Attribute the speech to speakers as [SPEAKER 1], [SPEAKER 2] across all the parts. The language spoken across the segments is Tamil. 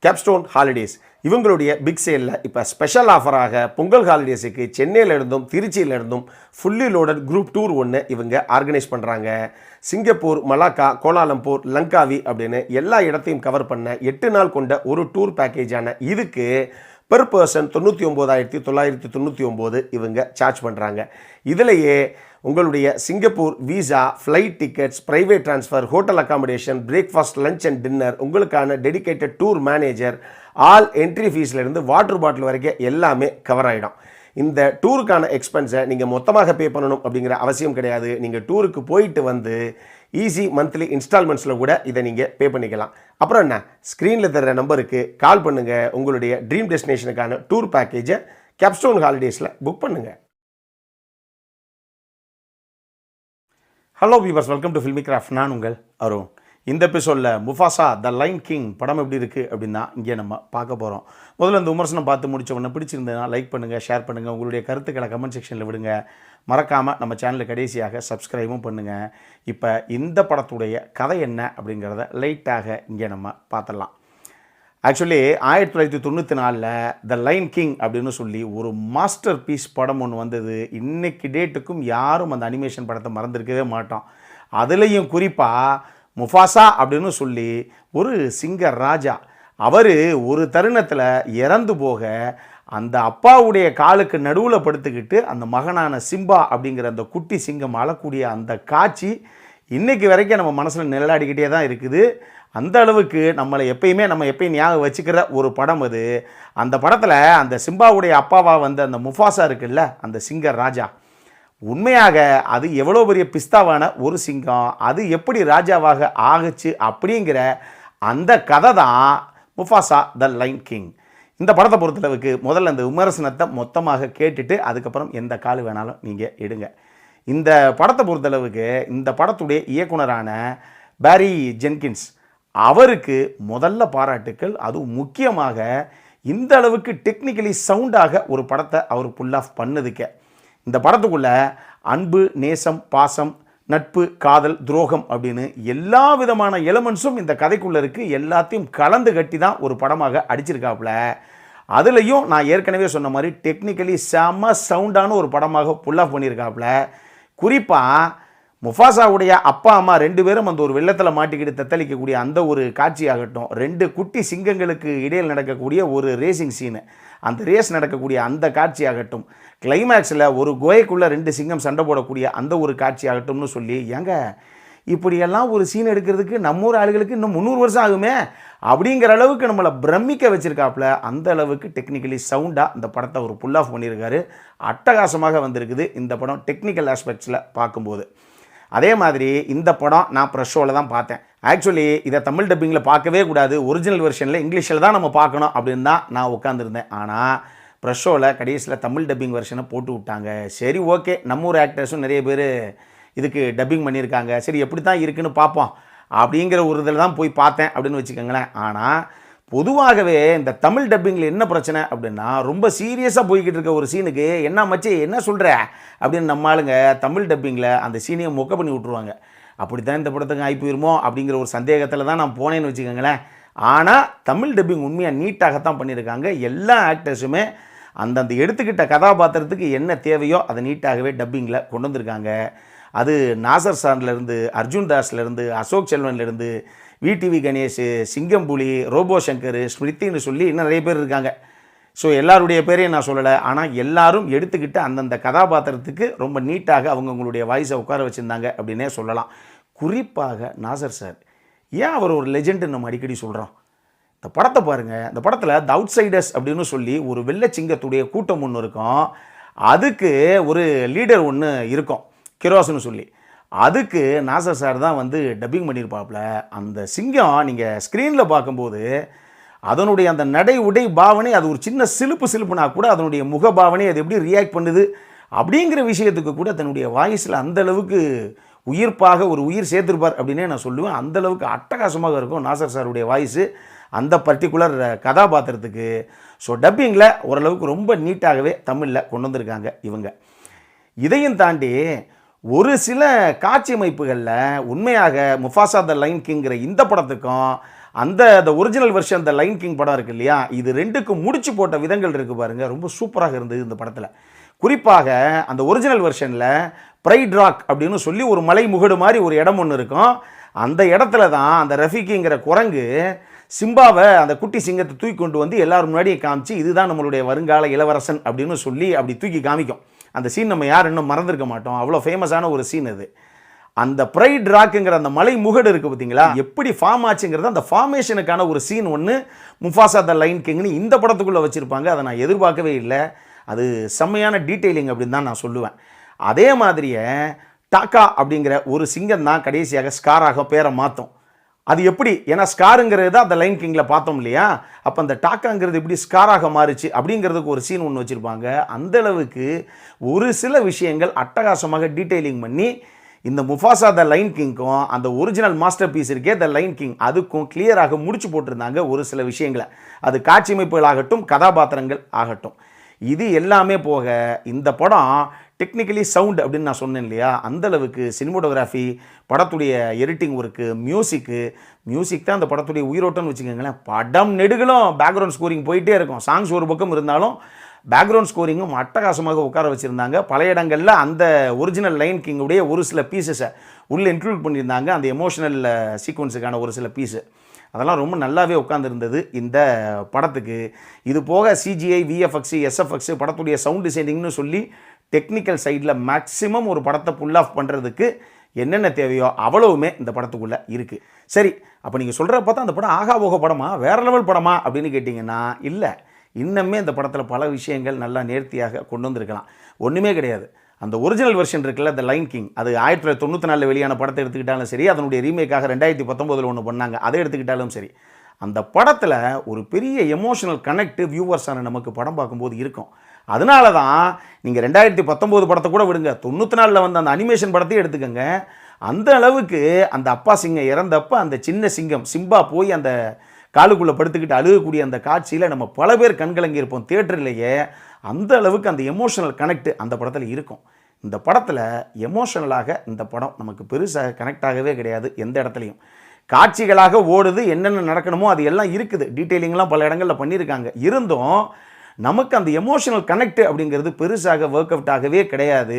[SPEAKER 1] கேப்ஸ்டோன் ஹாலிடேஸ் இவங்களுடைய பிக் சேலில் இப்போ ஸ்பெஷல் ஆஃபராக பொங்கல் ஹாலிடேஸுக்கு சென்னையிலிருந்தும் திருச்சியிலிருந்தும் ஃபுல்லி லோடட் குரூப் டூர் ஒன்று இவங்க ஆர்கனைஸ் பண்ணுறாங்க. சிங்கப்பூர், மலாக்கா, கோலாலம்பூர், லங்காவி அப்படின்னு எல்லா இடத்தையும் கவர் பண்ண 8 நாள் கொண்ட ஒரு டூர் பேக்கேஜான இதுக்கு பெர் பர்சன் 99,999 இவங்க சார்ஜ் பண்ணுறாங்க. இதிலேயே உங்களுடைய Singapore visa, flight tickets, private transfer, hotel accommodation, breakfast, lunch and dinner, உங்களுக்கான dedicated tour manager, all entry ஃபீஸ்லேருந்து வாட்டர் பாட்டில் வரைக்கும் எல்லாமே கவர் ஆகிடும். இந்த டூருக்கான எக்ஸ்பென்ஸை நீங்கள் மொத்தமாக பே பண்ணணும் அப்படிங்கிற அவசியம் கிடையாது. நீங்கள் டூருக்கு போயிட்டு வந்து ஈஸி மந்த்லி இன்ஸ்டால்மெண்ட்ஸில் கூட இதை நீங்கள் பே பண்ணிக்கலாம். அப்புறம் என்ன, ஸ்க்ரீனில் தர்ற நம்பருக்கு கால் பண்ணுங்கள். உங்களுடைய ட்ரீம் டெஸ்டினேஷனுக்கான டூர் பேக்கேஜை கேப்ஸ்டோன் ஹாலிடேஸில் புக் பண்ணுங்கள். Hello viewers, welcome to filmi craft. நான் உங்கள் அருண். இந்த எபிசோடில் முஃபாசா த லைன் கிங் படம் எப்படி இருக்குது அப்படின்னா இங்கே நம்ம பார்க்க போகிறோம். முதல்ல இந்த விமர்சனம் பார்த்து முடிச்ச உடனே பிடிச்சிருந்ததுன்னா லைக் பண்ணுங்கள், ஷேர் பண்ணுங்கள், உங்களுடைய கருத்துக்களை கமெண்ட் செக்ஷனில் விடுங்க. மறக்காமல் நம்ம சேனலுக்கு கடைசியாக சப்ஸ்கிரைபும் பண்ணுங்கள். இப்போ இந்த படத்துடைய கதை என்ன அப்படிங்கிறத லைட்டாக இங்கே நம்ம பார்த்துடலாம். ஆக்சுவலி 1994 த லைன் கிங் அப்படின்னு சொல்லி ஒரு மாஸ்டர் பீஸ் படம் ஒன்று வந்தது. இன்றைக்கி டேட்டுக்கும் யாரும் அந்த அனிமேஷன் படத்தை மறந்துருக்கவே மாட்டோம். அதுலேயும் குறிப்பாக முஃபாசா அப்படின்னு சொல்லி ஒரு சிங்கர் ராஜா, அவர் ஒரு தருணத்தில் இறந்து போக அந்த அப்பாவுடைய காலுக்கு நடுவில் படுத்துக்கிட்டு அந்த மகனான சிம்பா அப்படிங்கிற அந்த குட்டி சிங்கம் அழக்கூடிய அந்த காட்சி இன்றைக்கி வரைக்கும் நம்ம மனசில் நிழலாடிக்கிட்டே தான் இருக்குது. அந்த அளவுக்கு எப்பயும் ஞாபகம் வச்சுக்கிற ஒரு படம் அது. அந்த படத்தில் அந்த சிம்பாவுடைய அப்பாவாக வந்து அந்த முஃபாசா இருக்குல்ல, அந்த சிங்கர் ராஜா, உண்மையாக அது எவ்வளோ பெரிய பிஸ்தாவான ஒரு சிங்கம், அது எப்படி ராஜாவாக ஆகுச்சு அப்படிங்கிற அந்த கதை தான் முஃபாசா த லைன் கிங். இந்த படத்தை பொறுத்தளவுக்கு முதல்ல அந்த விமர்சனத்தை மொத்தமாக கேட்டுட்டு அதுக்கப்புறம் எந்த கால் வேணாலும் நீங்கள் எடுங்க. இந்த படத்தை பொறுத்தளவுக்கு இந்த படத்துடைய இயக்குனரான பேரி ஜென்கின்ஸ் அவருக்கு முதல்ல பாராட்டுக்கள். அதுவும் முக்கியமாக இந்த அளவுக்கு டெக்னிக்கலி சவுண்டாக ஒரு படத்தை அவர் புல் ஆஃப் பண்ணதுக்கே. இந்த படத்துக்குள்ள அன்பு, நேசம், பாசம், நட்பு, காதல், துரோகம் அப்படின்னு எல்லா விதமான எலமெண்ட்ஸும் இந்த கதைக்குள்ளே இருக்குது. எல்லாத்தையும் கலந்து கட்டி தான் ஒரு படமாக அடிச்சிருக்காப்புல. அதுலேயும் நான் ஏற்கனவே சொன்ன மாதிரி டெக்னிக்கலி செம்ம சவுண்டான ஒரு படமாக புல் ஆஃப் பண்ணியிருக்காப்புல. குறிப்பாக முஃபாசாவுடைய அப்பா அம்மா 2 பேரும் அந்த ஒரு வெள்ளத்தில் மாட்டிக்கிட்டு தத்தளிக்கக்கூடிய அந்த ஒரு காட்சியாகட்டும், 2 குட்டி சிங்கங்களுக்கு இடையில் நடக்கக்கூடிய ஒரு ரேசிங் சீனு, அந்த ரேஸ் நடக்கக்கூடிய அந்த காட்சியாகட்டும், கிளைமேக்ஸில் ஒரு குகைக்குள்ளே 2 சிங்கம் சண்டை போடக்கூடிய அந்த ஒரு காட்சியாகட்டும்னு சொல்லி, ஏங்க இப்படியெல்லாம் ஒரு சீன் எடுக்கிறதுக்கு நம்ம ஊர் ஆளுகளுக்கு இன்னும் 300 வருஷம் ஆகுமே அப்படிங்கிற அளவுக்கு நம்மளை பிரமிக்க வச்சுருக்காப்புல. அந்த அளவுக்கு டெக்னிக்கலி சவுண்டாக இந்த படத்தை ஒரு புல் ஆஃப் பண்ணியிருக்காரு. அட்டகாசமாக வந்திருக்குது இந்த படம் டெக்னிக்கல் ஆஸ்பெக்ட்ஸில் பார்க்கும்போது. அதே மாதிரி இந்த படம் நான் ப்ரெஷ் ஷோவில் தான் பார்த்தேன். ஆக்சுவலி இதை தமிழ் டப்பிங்கில் பார்க்கவே கூடாது, ஒரிஜினல் வெர்ஷனில் இங்கிலீஷில் தான் நம்ம பார்க்கணும் அப்படின்னு தான் நான் உட்காந்துருந்தேன். ஆனால் ப்ரெஷ் ஷோவில் கடைசியில் தமிழ் டப்பிங் வெர்ஷனை போட்டு விட்டாங்க. சரி, ஓகே, நம்ம ஊர் ஆக்டர்ஸும் நிறைய பேர் இதுக்கு டப்பிங் பண்ணியிருக்காங்க, சரி எப்படி தான் இருக்குன்னு பார்ப்போம் அப்படிங்கிற ஒரு இதில் தான் போய் பார்த்தேன் அப்படின்னு வச்சுக்கோங்களேன். ஆனால் பொதுவாகவே இந்த தமிழ் டப்பிங்கில் என்ன பிரச்சனை அப்படின்னா, ரொம்ப சீரியஸாக போய்கிட்டு இருக்க ஒரு சீனுக்கு என்ன மச்சி என்ன சொல்கிற அப்படின்னு நம்ம ஆளுங்க தமிழ் டப்பிங்கில் அந்த சீனையை மொக்க பண்ணி விட்ருவாங்க. அப்படி தான் இந்த படத்துக்கு ஆகி போயிருமோ அப்படிங்கிற ஒரு சந்தேகத்தில் தான் நான் போனேன்னு வச்சுக்கோங்களேன். ஆனால் தமிழ் டப்பிங் உண்மையாக நீட்டாகத்தான் பண்ணியிருக்காங்க. எல்லா ஆக்டர்ஸுமே அந்தந்த எடுத்துக்கிட்ட கதாபாத்திரத்துக்கு என்ன தேவையோ அதை நீட்டாகவே டப்பிங்கில் கொண்டு வந்திருக்காங்க. அது நாசர் சார்லேருந்து, அர்ஜுன் தாஸ்லேருந்து, அசோக் செல்வன்லேருந்து, விடிவி கணேஷ், சிங்கம்புலி, ரோபோ சங்கர், ஸ்மிருத்தின்னு சொல்லி இன்னும் நிறைய பேர் இருக்காங்க. ஸோ எல்லாருடைய பேரையும் நான் சொல்லலை. ஆனால் எல்லாரும் எடுத்துக்கிட்டு அந்தந்த கதாபாத்திரத்துக்கு ரொம்ப நீட்டாக அவங்களுடைய வாய்ஸை உட்கார வச்சுருந்தாங்க அப்படின்னே சொல்லலாம். குறிப்பாக நாசர் சார், ஏன் அவர் ஒரு லெஜெண்டுன்னு நம்ம அடிக்கடி சொல்கிறோம். இந்த படத்தை பாருங்கள். இந்த படத்தில் த அவுட் சைடர்ஸ் அப்படின்னு சொல்லி ஒரு வெள்ளச்சிங்கத்துடைய கூட்டம் ஒன்று இருக்கும். அதுக்கு ஒரு லீடர் ஒன்று இருக்கும், கிரோஸ்னு சொல்லி. அதுக்கு நாசர் சார் தான் வந்து டப்பிங் பண்ணியிருப்பாப்புல. அந்த சிங்கம் நீங்கள் ஸ்க்ரீனில் பார்க்கும்போது அதனுடைய அந்த நடை உடை பாவனை, அது ஒரு சின்ன சிலுப்புனா கூட அதனுடைய முக பாவனை அது எப்படி ரியாக்ட் பண்ணுது அப்படிங்கிற விஷயத்துக்கு கூட தன்னுடைய வாய்ஸில் அந்தளவுக்கு உயிர்ப்பாக ஒரு உயிர் சேர்த்துருப்பார் அப்படின்னே நான் சொல்லுவேன். அந்தளவுக்கு அட்டகாசமாக இருக்கும் நாசர் சாருடைய வாய்ஸு அந்த பர்டிகுலர் கதாபாத்திரத்துக்கு. ஸோ டப்பிங்கில் ஓரளவுக்கு ரொம்ப நீட்டாகவே தமிழில் கொண்டு வந்திருக்காங்க இவங்க. இதையும் தாண்டி ஒரு சில காட்சி அமைப்புகளில் உண்மையாக முஃபாசா த லைன் கிங்கிற இந்த படத்துக்கும் அந்த ஒரிஜினல் வெர்ஷன் இந்த லைன் கிங் படம் இருக்குது இல்லையா, இது ரெண்டுக்கும் முடிச்சு போட்ட விதங்கள் இருக்குது பாருங்கள், ரொம்ப சூப்பராக இருந்தது இந்த படத்தில். குறிப்பாக அந்த ஒரிஜினல் வெர்ஷனில் ப்ரைட் ராக் அப்படின்னு சொல்லி ஒரு மலை முகடு மாதிரி ஒரு இடம் ஒன்று இருக்கும். அந்த இடத்துல தான் அந்த ரஃபிக்கிங்கிற குரங்கு சிம்பாவை, அந்த குட்டி சிங்கத்தை தூக்கி கொண்டு வந்து எல்லாரும் முன்னாடியே காமிச்சு, இதுதான் நம்மளுடைய வருங்கால இளவரசன் அப்படின்னு சொல்லி அப்படி தூக்கி காமிக்கும். அந்த சீன் நம்ம யார் இன்னும் மறந்துருக்க மாட்டோம், அவ்வளோ ஃபேமஸான ஒரு சீன் அது. அந்த ப்ரைட் ராக்குங்கிற அந்த மலை முகடு இருக்குது பார்த்தீங்களா, எப்படி ஃபார்ம் ஆச்சுங்கிறது அந்த ஃபார்மேஷனுக்கான ஒரு சீன் ஒன்று முஃபாசா த லைன் கிங்னு இந்த படத்துக்குள்ளே வச்சுருப்பாங்க. அதை நான் எதிர்பார்க்கவே இல்லை. அது செம்மையான டீட்டெயிலிங் அப்படின்னு தான் நான் சொல்லுவேன். அதே மாதிரியே டாக்கா அப்படிங்கிற ஒரு சிங்கம் தான் கடைசியாக ஸ்காராக பேரை மாற்றும். அது எப்படி, ஏன்னா ஸ்காருங்கிறது தான் அந்த லைன் கிங்கில் பார்த்தோம் இல்லையா, அப்போ அந்த டாக்காங்கிறது எப்படி ஸ்காராக மாறிச்சு அப்படிங்கிறதுக்கு ஒரு சீன் ஒன்று வச்சுருப்பாங்க. அந்தளவுக்கு ஒரு சில விஷயங்கள் அட்டகாசமாக டீட்டெயிலிங் பண்ணி இந்த முஃபாசா த லைன் கிங்க்கும் அந்த ஒரிஜினல் மாஸ்டர் பீஸ் இருக்கே த லைன் கிங் அதுக்கும் கிளியராக முடிச்சு போட்டிருந்தாங்க ஒரு சில விஷயங்களை. அது காட்சி அமைப்புகள் ஆகட்டும், கதாபாத்திரங்கள் ஆகட்டும், இது எல்லாமே போக இந்த படம் டெக்னிக்கலி சவுண்ட் அப்படின்னு நான் சொன்னேன் இல்லையா, அந்தளவுக்கு சினிமோட்டோகிராஃபி, படத்துடைய எடிட்டிங் ஒர்க்கு, மியூசிக் தான் அந்த படத்துடைய உயிரோட்டம்னு வச்சுக்கோங்களேன். படம் நெடுகளும் பேக்ரவுண்ட் ஸ்கோரிங் போயிட்டே இருக்கும். சாங்ஸ் ஒரு பக்கம் இருந்தாலும் பேக்ரவுண்ட் ஸ்கோரிங்கும் அட்டகாசமாக உட்கார வச்சுருந்தாங்க. பல இடங்களில் அந்த ஒரிஜினல் லைன் கிங்குடைய ஒரு சில பீஸஸை உள்ளே இன்க்ளூட் பண்ணியிருந்தாங்க, அந்த எமோஷனல் சீக்வன்ஸுக்கான ஒரு சில பீஸு. அதெல்லாம் ரொம்ப நல்லாவே உட்காந்துருந்தது இந்த படத்துக்கு. இது போக சிஜிஐ, விஎஃப்எக்ஸு, எஸ்எஃப்எக்ஸு, படத்துடைய சவுண்ட் டிசைனிங்னு சொல்லி டெக்னிக்கல் சைடில் மேக்ஸிமம் ஒரு படத்தை புல் ஆஃப் பண்ணுறதுக்கு என்னென்ன தேவையோ அவ்வளவுமே இந்த படத்துக்குள்ளே இருக்குது. சரி, அப்போ நீங்கள் சொல்கிற பார்த்தா அந்த படம் ஆகா போக படமா, வேறு லெவல் படமா அப்படின்னு கேட்டிங்கன்னா இல்லை. இன்னுமே இந்த படத்தில் பல விஷயங்கள் நல்லா நேர்த்தியாக கொண்டு வந்திருக்கலாம். ஒன்றுமே கிடையாது. அந்த ஒரிஜினல் வெர்ஷன் இருக்குல்ல த லைன் கிங், அது 1994 வெளியான படத்தை எடுத்துக்கிட்டாலும் சரி, அதனுடைய ரீமேக்காக 2019 ஒன்று பண்ணாங்க, அதை எடுத்துக்கிட்டாலும் சரி, அந்த படத்தில் ஒரு பெரிய எமோஷனல் கனெக்ட் வியூவர்ஸான நமக்கு படம் பார்க்கும்போது இருக்கும். அதனால தான் நீங்கள் 2019 படத்தை கூட விடுங்க, 94 வந்த அந்த அனிமேஷன் படத்தையும் எடுத்துக்கோங்க. அந்த அளவுக்கு அந்த அப்பா சிங்கம் இறந்தப்போ அந்த சின்ன சிங்கம் சிம்பா போய் அந்த காலுக்குள்ளே படுத்துக்கிட்டு அழுகக்கூடிய அந்த காட்சியில் நம்ம பல பேர் கண்கலங்கி இருப்போம் தியேட்டர்லேயே. அந்த அளவுக்கு அந்த எமோஷனல் கனெக்ட் அந்த படத்தில் இருக்கும். இந்த படத்தில் எமோஷனலாக இந்த படம் நமக்கு பெருசாக கனெக்ட் ஆகவே கிடையாது. எந்த இடத்துலையும் காட்சிகளாக ஓடுது, என்னென்ன நடக்கணுமோ அது எல்லாம் இருக்குது, டீட்டெயிலிங்லாம் பல இடங்களில் பண்ணியிருக்காங்க. இருந்தும் நமக்கு அந்த எமோஷனல் கனெக்ட் அப்படிங்கிறது பெருசாக ஒர்க் அவுட் ஆகவே கிடையாது.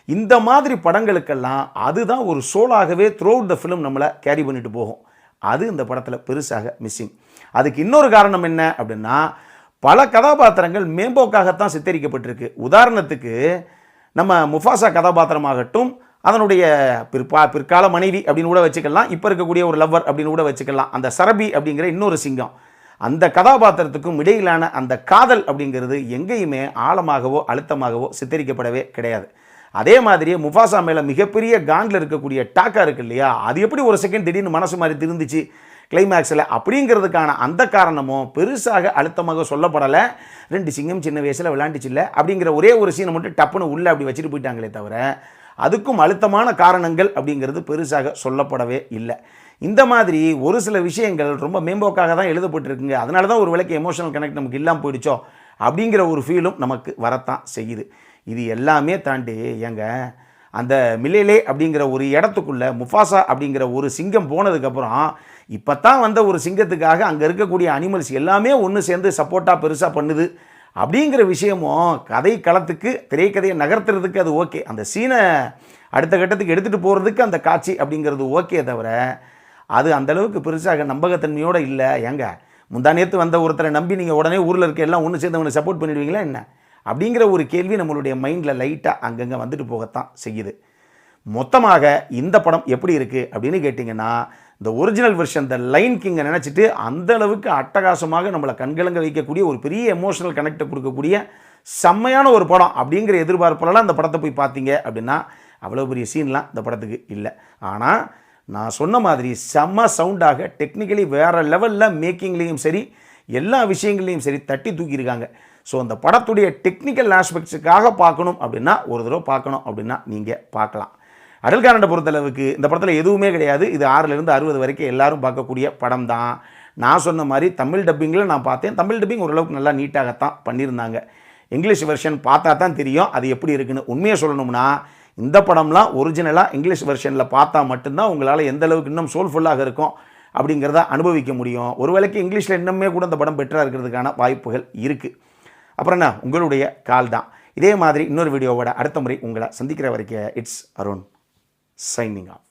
[SPEAKER 1] இந்த மாதிரி படங்களுக்கெல்லாம் அதுதான் ஒரு சோலாகவே த்ரூ அவுட் த ஃபிலிம் நம்மளை கேரி பண்ணிட்டு போகும். அது இந்த படத்தில் பெருசாக மிஸ்ஸிங். அதுக்கு இன்னொரு காரணம் என்ன அப்படின்னா, பல கதாபாத்திரங்கள் மேம்போக்காகத்தான் சித்தரிக்கப்பட்டிருக்கு. உதாரணத்துக்கு நம்ம முஃபாசா கதாபாத்திரமாகட்டும், அதனுடைய பிற்கால மனைவி அப்படின்னு கூட வச்சுக்கலாம், இப்போ இருக்கக்கூடிய ஒரு லவ்வர் அப்படின்னு கூட வச்சுக்கலாம், அந்த சரபி அப்படிங்கிற இன்னொரு சிங்கம், அந்த கதாபாத்திரத்துக்கும் இடையிலான அந்த காதல் அப்படிங்கிறது எங்கேயுமே ஆழமாகவோ அழுத்தமாகவோ சித்தரிக்கப்படவே கிடையாது. அதே மாதிரியே முஃபாசா மேலே மிகப்பெரிய காண்டில் இருக்கக்கூடிய டாக்கா இருக்கு இல்லையா, அது எப்படி ஒரு செகண்ட் திடீர்னு மனசு மாதிரி திருந்துச்சு கிளைமேக்ஸில் அப்படிங்கிறதுக்கான அந்த காரணமும் பெருசாக அழுத்தமாக சொல்லப்படலை. 2 சிங்கம் சின்ன வயசில் விளையாண்டுச்சில்ல அப்படிங்கிற ஒரே ஒரு சீனை மட்டும் டப்புன்னு உள்ளே அப்படி வச்சுட்டு போயிட்டாங்களே தவிர, அதுக்கும் அழுத்தமான காரணங்கள் அப்படிங்கிறது பெருசாக சொல்லப்படவே இல்லை. இந்த மாதிரி ஒரு சில விஷயங்கள் ரொம்ப மேம்போக்காக தான் எழுதப்பட்டிருக்குங்க. அதனால தான் ஒரு விலைக்கு எமோஷனல் கனெக்ட் நமக்கு இல்லாமல் போயிடுச்சோ அப்படிங்கிற ஒரு ஃபீலும் நமக்கு வரத்தான் செய்யுது. இது எல்லாமே தாண்டி ஏங்க அந்த மிலேலே அப்படிங்கிற ஒரு இடத்துக்குள்ளே முஃபாசா அப்படிங்கிற ஒரு சிங்கம் போனதுக்கப்புறம் இப்போ தான் வந்த ஒரு சிங்கத்துக்காக அங்கே இருக்கக்கூடிய அனிமல்ஸ் எல்லாமே ஒன்று சேர்ந்து சப்போர்ட்டாக பெருசாக பண்ணுது அப்படிங்கிற விஷயமும் கதை களத்துக்கு திரைக்கதையை நகர்த்துறதுக்கு அது ஓகே, அந்த சீனை அடுத்த கட்டத்துக்கு எடுத்துகிட்டு போகிறதுக்கு அந்த காட்சி அப்படிங்கிறது ஓகே, தவிர அது அந்தளவுக்கு பெருசாக நம்பகத்தன்மையோடு இல்லை. ஏங்க முந்தா நேற்று வந்த ஒருத்தரை நம்பி நீங்கள் உடனே ஊரில் இருக்க எல்லாம் ஒன்று சேர்ந்து அவனை சப்போர்ட் பண்ணிடுவீங்களா என்ன அப்படிங்கிற ஒரு கேள்வி நம்மளுடைய மைண்டில் லைட்டாக அங்கங்கே வந்துட்டு போகத்தான் செய்யுது. மொத்தமாக இந்த படம் எப்படி இருக்குது அப்படின்னு கேட்டிங்கன்னா, இந்த ஒரிஜினல் வெர்ஷன் த லைன் கிங்கை நினச்சிட்டு அந்த அளவுக்கு அட்டகாசமாக நம்மளை கண்கலங்க வைக்கக்கூடிய ஒரு பெரிய எமோஷனல் கனெக்டை கொடுக்கக்கூடிய செம்மையான ஒரு படம் அப்படிங்கிற எதிர்பார்ப்புலாம் இந்த படத்தை போய் பார்த்தீங்க அப்படின்னா அவ்வளோ பெரிய சீன்லாம் இந்த படத்துக்கு இல்லை. ஆனால் நான் சொன்ன மாதிரி செம்ம சவுண்டாக டெக்னிக்கலி வேறு லெவலில் மேக்கிங்லேயும் சரி எல்லா விஷயங்கள்லையும் சரி தட்டி தூக்கியிருக்காங்க. ஸோ அந்த படத்துடைய டெக்னிக்கல் ஆஸ்பெக்ட்ஸுக்காக பார்க்கணும் அப்படின்னா ஒரு தடவை பார்க்கணும் அப்படின்னா நீங்கள் பார்க்கலாம். அடல்காரண்டை பொறுத்தளவுக்கு இந்த படத்தில் எதுவுமே கிடையாது. இது 6லேருந்து 60 வரைக்கும் எல்லாரும் பார்க்கக்கூடிய படம் தான். நான் சொன்ன மாதிரி தமிழ் டப்பிங்கில் நான் பார்த்தேன். தமிழ் டப்பிங் ஓரளவுக்கு நல்லா நீட்டாகத்தான் பண்ணியிருந்தாங்க. இங்கிலீஷ் வெர்ஷன் பார்த்தா தான் தெரியும் அது எப்படி இருக்குன்னு. உண்மையை சொல்லணும்னா இந்த படம்லாம் ஒரிஜினலாக இங்கிலீஷ் வெர்ஷனில் பார்த்தா மட்டும்தான் உங்களால் எந்த அளவுக்கு இன்னும் சோல்ஃபுல்லாக இருக்கும் அப்படிங்கிறத அனுபவிக்க முடியும். ஒருவேளைக்கு இங்கிலீஷில் இன்னுமே கூட இந்த படம் பெட்டராக இருக்கிறதுக்கான வாய்ப்புகள் இருக்குது. அப்புறம் என்ன, உங்களுடைய கால் தான். இதே மாதிரி இன்னொரு வீடியோவோட அடுத்த முறை உங்களை சந்திக்கிற வரைக்கும் இட்ஸ் அருண் சைனிங் ஆஃப்.